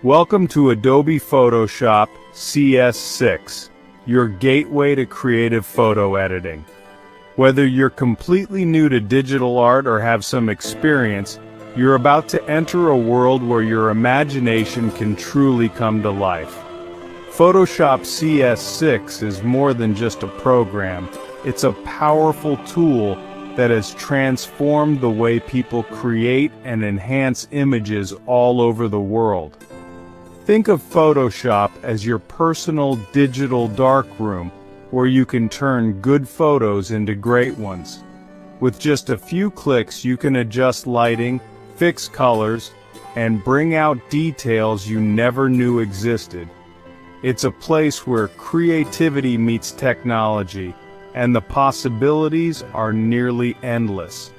Welcome to Adobe Photoshop CS6, your gateway to creative photo editing. Whether you're completely new to digital art or have some experience, you're about to enter a world where your imagination can truly come to life. Photoshop CS6 is more than just a program. It's a powerful tool that has transformed the way people create and enhance images all over the world. Think of Photoshop as your personal digital darkroom, where you can turn good photos into great ones. With just a few clicks, you can adjust lighting, fix colors, and bring out details you never knew existed. It's a place where creativity meets technology, and the possibilities are nearly endless.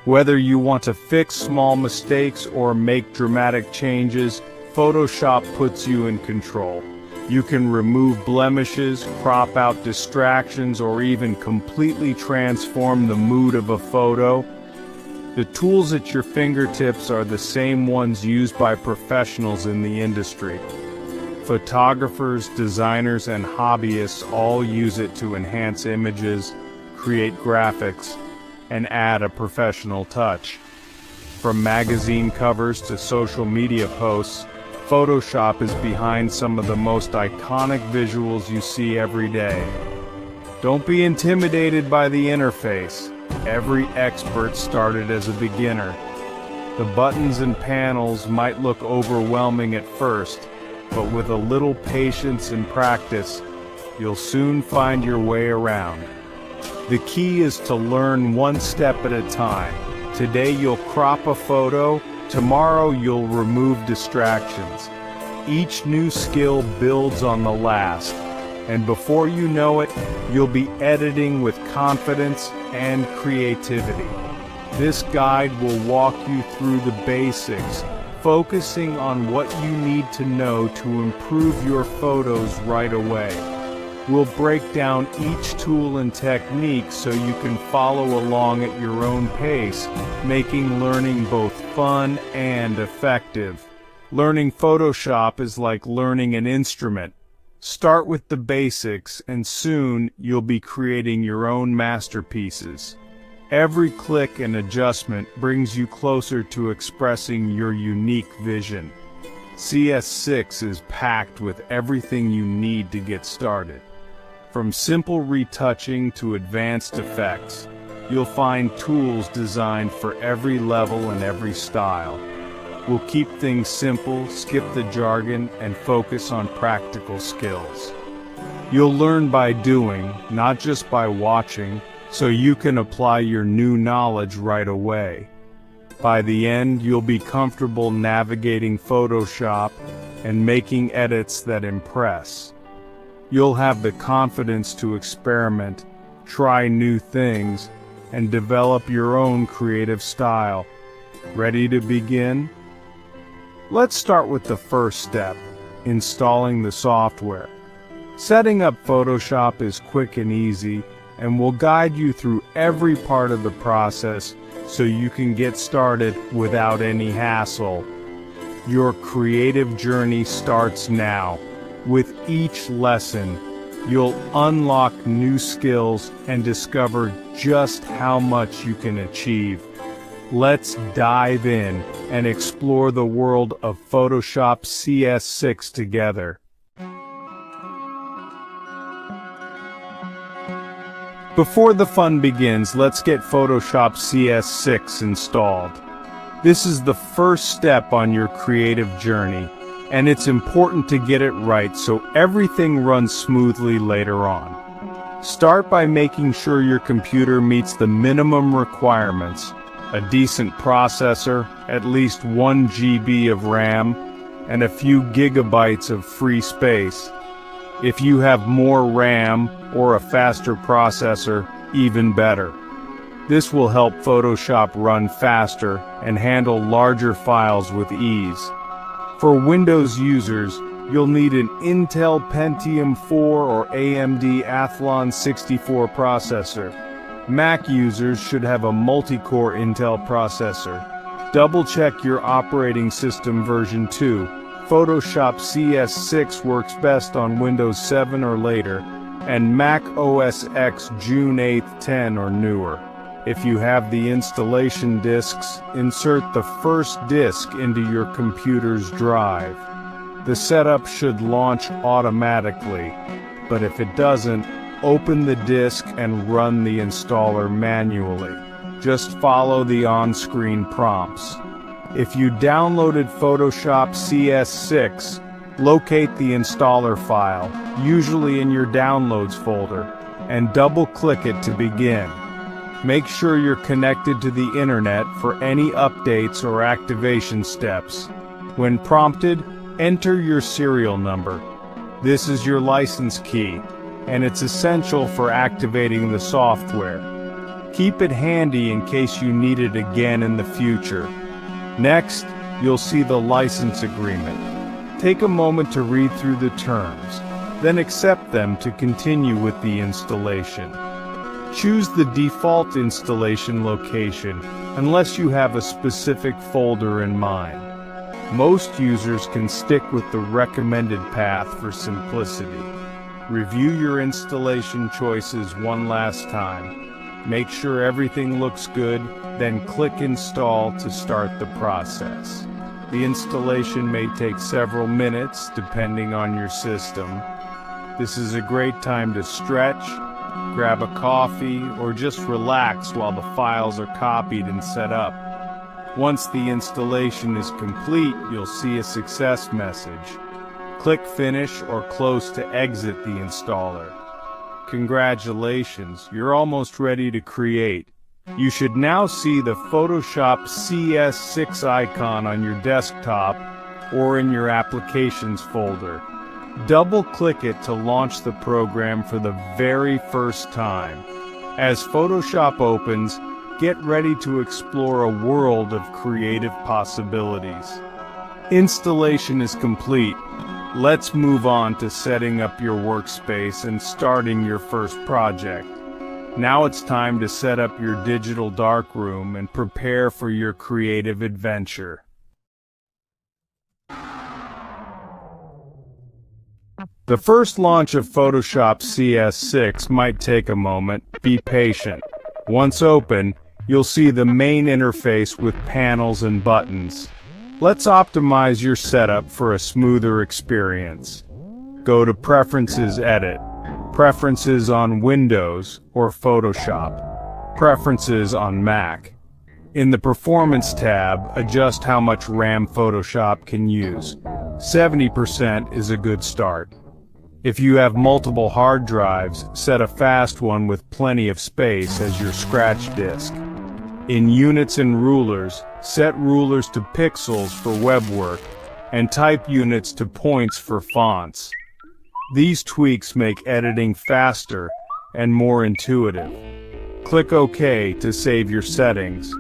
Whether you want to fix small mistakes or make dramatic changes, Photoshop puts you in control. You can remove blemishes, crop out distractions, or even completely transform the mood of a photo. The tools at your fingertips are the same ones used by professionals in the industry. Photographers, designers, and hobbyists all use it to enhance images, create graphics, and add a professional touch. From magazine covers to social media posts, Photoshop is behind some of the most iconic visuals you see every day. Don't be intimidated by the interface. Every expert started as a beginner. The buttons and panels might look overwhelming at first, but with a little patience and practice, you'll soon find your way around. The key is to learn one step at a time. Today you'll crop a photo, tomorrow you'll remove distractions. Each new skill builds on the last, and before you know it, you'll be editing with confidence and creativity. This guide will walk you through the basics, focusing on what you need to know to improve your photos right away. We'll break down each tool and technique so you can follow along at your own pace, making learning both fun and effective. Learning Photoshop is like learning an instrument. Start with the basics, and soon you'll be creating your own masterpieces. Every click and adjustment brings you closer to expressing your unique vision. CS6 is packed with everything you need to get started. From simple retouching to advanced effects, you'll find tools designed for every level and every style. We'll keep things simple, skip the jargon, and focus on practical skills. You'll learn by doing, not just by watching, so you can apply your new knowledge right away. By the end, you'll be comfortable navigating Photoshop and making edits that impress. You'll have the confidence to experiment, try new things, and develop your own creative style. Ready to begin? Let's start with the first step, installing the software. Setting up Photoshop is quick and easy, and we'll guide you through every part of the process so you can get started without any hassle. Your creative journey starts now. With each lesson, you'll unlock new skills and discover just how much you can achieve. Let's dive in and explore the world of Photoshop CS6 together. Before the fun begins, let's get Photoshop CS6 installed. This is the first step on your creative journey, and it's important to get it right so everything runs smoothly later on. Start by making sure your computer meets the minimum requirements: a decent processor, at least 1 GB of RAM, and a few gigabytes of free space. If you have more RAM or a faster processor, even better. This will help Photoshop run faster and handle larger files with ease. For Windows users, you'll need an Intel Pentium 4 or AMD Athlon 64 processor. Mac users should have a multi-core Intel processor. Double-check your operating system version 2. Photoshop CS6 works best on Windows 7 or later, and Mac OS X June 8, 10 or newer. If you have the installation disks, insert the first disk into your computer's drive. The setup should launch automatically, but if it doesn't, open the disk and run the installer manually. Just follow the on-screen prompts. If you downloaded Photoshop CS6, locate the installer file, usually in your Downloads folder, and double-click it to begin. Make sure you're connected to the internet for any updates or activation steps. When prompted, enter your serial number. This is your license key, and it's essential for activating the software. Keep it handy in case you need it again in the future. Next, you'll see the license agreement. Take a moment to read through the terms, then accept them to continue with the installation. Choose the default installation location, unless you have a specific folder in mind. Most users can stick with the recommended path for simplicity. Review your installation choices one last time. Make sure everything looks good, then click Install to start the process. The installation may take several minutes depending on your system. This is a great time to stretch, grab a coffee, or just relax while the files are copied and set up. Once the installation is complete, you'll see a success message. Click Finish or Close to exit the installer. Congratulations, you're almost ready to create. You should now see the Photoshop CS6 icon on your desktop or in your Applications folder. Double-click it to launch the program for the very first time. As Photoshop opens, get ready to explore a world of creative possibilities. Installation is complete. Let's move on to setting up your workspace and starting your first project. Now it's time to set up your digital darkroom and prepare for your creative adventure. The first launch of Photoshop CS6 might take a moment. Be patient. Once open, you'll see the main interface with panels and buttons. Let's optimize your setup for a smoother experience. Go to Preferences Edit, Preferences on Windows or Photoshop, Preferences on Mac. In the Performance tab, adjust how much RAM Photoshop can use. 70% is a good start. If you have multiple hard drives, set a fast one with plenty of space as your scratch disk. In Units and Rulers, set rulers to pixels for web work, and type units to points for fonts. These tweaks make editing faster and more intuitive. Click OK to save your settings.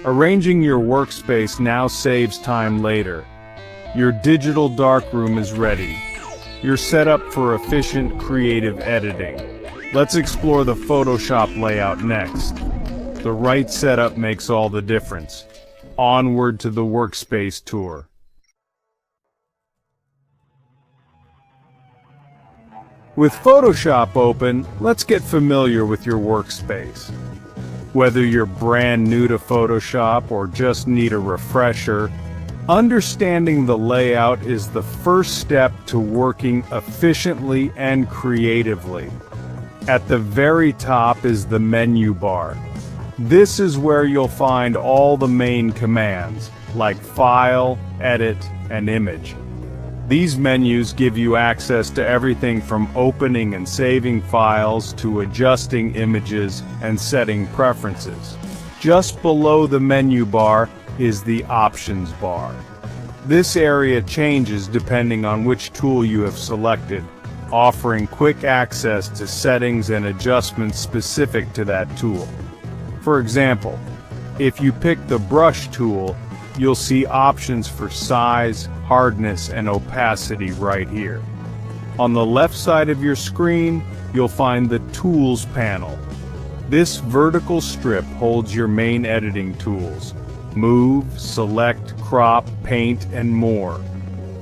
Arranging your workspace now saves time later. Your digital darkroom is ready. You're set up for efficient creative editing. Let's explore the Photoshop layout next. The right setup makes all the difference. Onward to the workspace tour. With Photoshop open, let's get familiar with your workspace. Whether you're brand new to Photoshop or just need a refresher, understanding the layout is the first step to working efficiently and creatively. At the very top is the menu bar. This is where you'll find all the main commands, like File, Edit, and Image. These menus give you access to everything from opening and saving files to adjusting images and setting preferences. Just below the menu bar is the Options bar. This area changes depending on which tool you have selected, offering quick access to settings and adjustments specific to that tool. For example, if you pick the Brush tool, you'll see options for size, hardness, and opacity right here. On the left side of your screen, you'll find the Tools panel. This vertical strip holds your main editing tools: Move, Select, Crop, Paint, and more.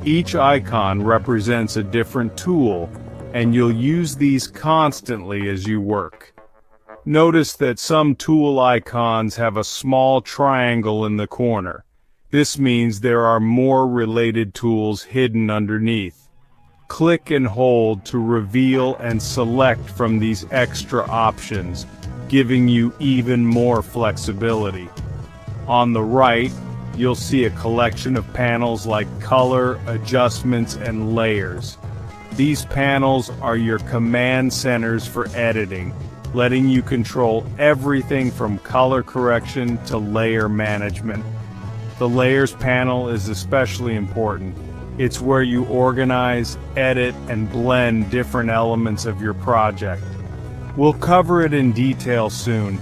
Each icon represents a different tool, and you'll use these constantly as you work. Notice that some tool icons have a small triangle in the corner. This means there are more related tools hidden underneath. Click and hold to reveal and select from these extra options, giving you even more flexibility. On the right, you'll see a collection of panels like color, adjustments, and layers. These panels are your command centers for editing, letting you control everything from color correction to layer management. The Layers panel is especially important. It's where you organize, edit, and blend different elements of your project. We'll cover it in detail soon,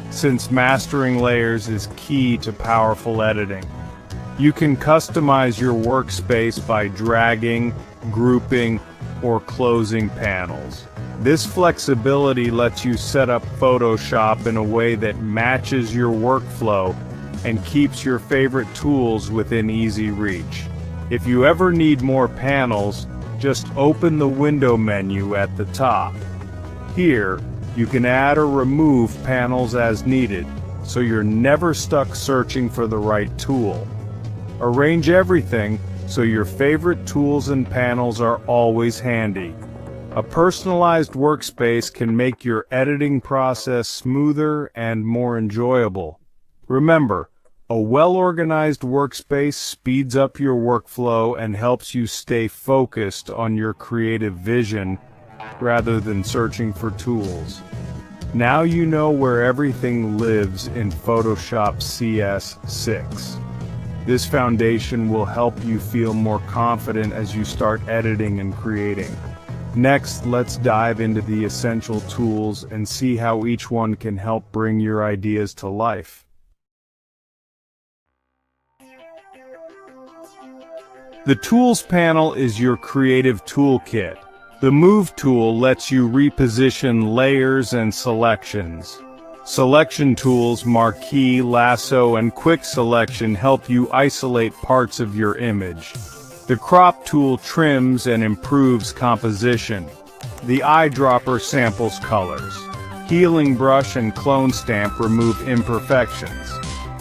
since mastering layers is key to powerful editing. You can customize your workspace by dragging, grouping, or closing panels. This flexibility lets you set up Photoshop in a way that matches your workflow and keeps your favorite tools within easy reach. If you ever need more panels, just open the window menu at the top. Here, you can add or remove panels as needed, so you're never stuck searching for the right tool. Arrange everything so your favorite tools and panels are always handy. A personalized workspace can make your editing process smoother and more enjoyable. Remember, a well-organized workspace speeds up your workflow and helps you stay focused on your creative vision rather than searching for tools. Now you know where everything lives in Photoshop CS6. This foundation will help you feel more confident as you start editing and creating. Next, let's dive into the essential tools and see how each one can help bring your ideas to life. The Tools panel is your creative toolkit. The Move tool lets you reposition layers and selections. Selection tools Marquee, Lasso, and Quick Selection help you isolate parts of your image. The Crop tool trims and improves composition. The Eyedropper samples colors. Healing Brush and Clone Stamp remove imperfections.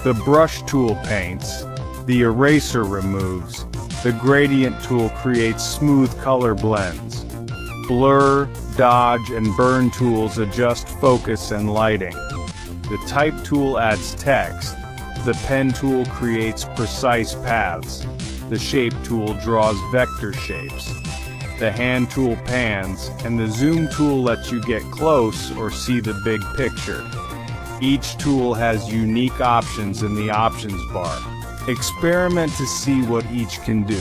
The Brush tool paints. The Eraser removes. The Gradient tool creates smooth color blends. Blur, Dodge, and Burn tools adjust focus and lighting. The Type tool adds text. The Pen tool creates precise paths. The Shape tool draws vector shapes. The Hand tool pans, and the Zoom tool lets you get close or see the big picture. Each tool has unique options in the options bar. Experiment to see what each can do.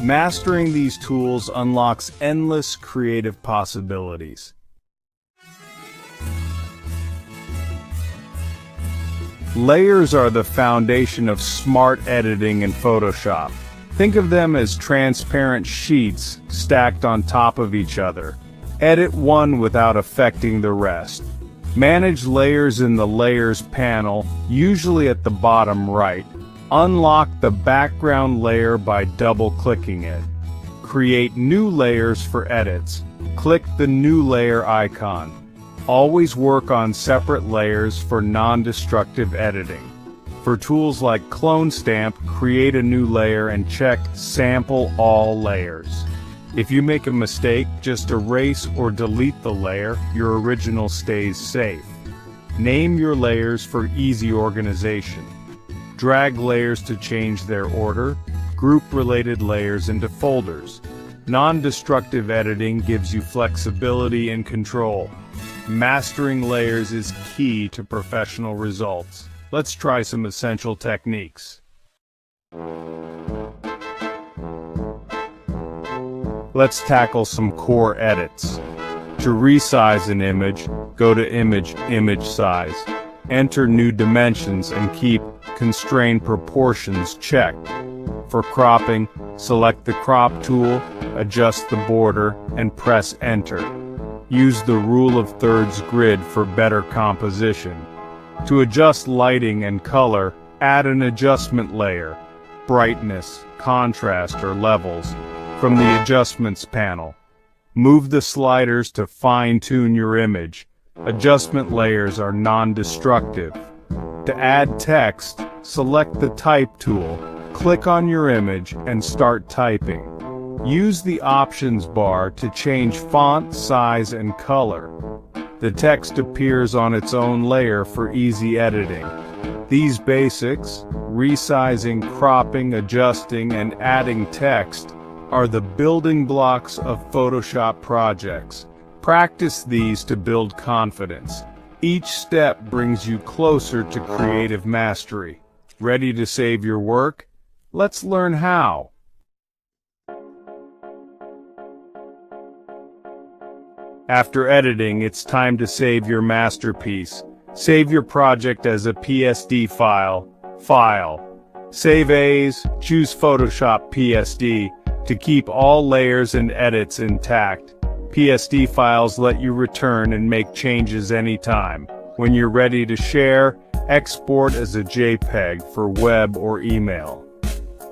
Mastering these tools unlocks endless creative possibilities. Layers are the foundation of smart editing in Photoshop. Think of them as transparent sheets stacked on top of each other. Edit one without affecting the rest. Manage layers in the Layers panel, usually at the bottom right. Unlock the background layer by double-clicking it. Create new layers for edits. Click the New Layer icon. Always work on separate layers for non-destructive editing. For tools like Clone Stamp, create a new layer and check Sample All Layers. If you make a mistake, just erase or delete the layer. Your original stays safe. Name your layers for easy organization. Drag layers to change their order. Group related layers into folders. Non-destructive editing gives you flexibility and control. Mastering layers is key to professional results. Let's try some essential techniques. Let's tackle some core edits. To resize an image, go to Image Size. Enter new dimensions and keep Constrain Proportions checked. For cropping, select the Crop tool, adjust the border, and press Enter. Use the Rule of Thirds grid for better composition. To adjust lighting and color, add an adjustment layer. Brightness, contrast or levels from the Adjustments panel. Move the sliders to fine-tune your image. Adjustment layers are non-destructive. To add text, select the Type tool, click on your image, and start typing. Use the Options bar to change font, size, and color. The text appears on its own layer for easy editing. These basics, resizing, cropping, adjusting, and adding text, are the building blocks of Photoshop projects. Practice these to build confidence. Each step brings you closer to creative mastery. Ready to save your work? Let's learn how. After editing, it's time to save your masterpiece. Save your project as a PSD file. File. Save as, choose Photoshop PSD to keep all layers and edits intact. PSD files let you return and make changes anytime. When you're ready to share, export as a JPEG for web or email.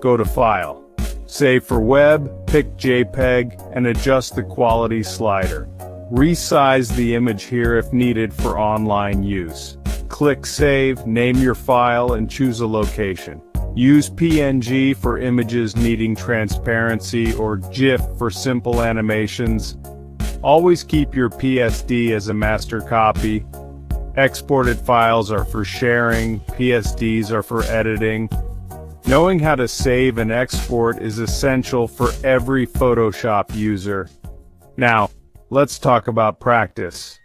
Go to File. Save for web, pick JPEG, and adjust the quality slider. Resize the image here if needed for online use. Click Save, name your file, and choose a location. Use PNG for images needing transparency or GIF for simple animations. Always keep your PSD as a master copy. Exported files are for sharing, PSDs are for editing. Knowing how to save and export is essential for every Photoshop user. Now, let's talk about practice.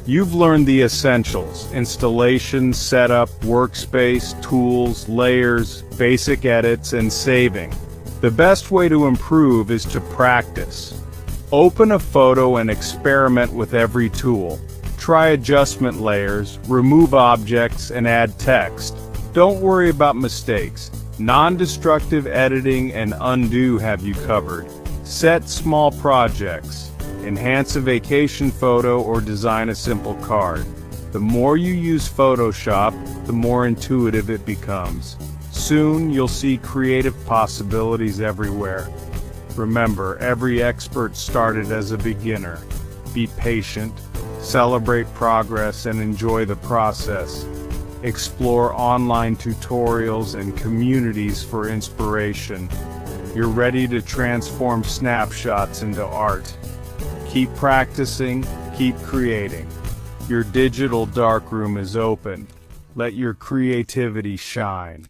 You've learned the essentials: installation, setup, workspace, tools, layers, basic edits, and saving. The best way to improve is to practice. Open a photo and experiment with every tool. Try adjustment layers, remove objects, and add text. Don't worry about mistakes. Non-destructive editing and undo have you covered. Set small projects. Enhance a vacation photo or design a simple card. The more you use Photoshop, the more intuitive it becomes. Soon you'll see creative possibilities everywhere. Remember, every expert started as a beginner. Be patient, celebrate progress, and enjoy the process. Explore online tutorials and communities for inspiration. You're ready to transform snapshots into art. Keep practicing, keep creating. Your digital darkroom is open. Let your creativity shine.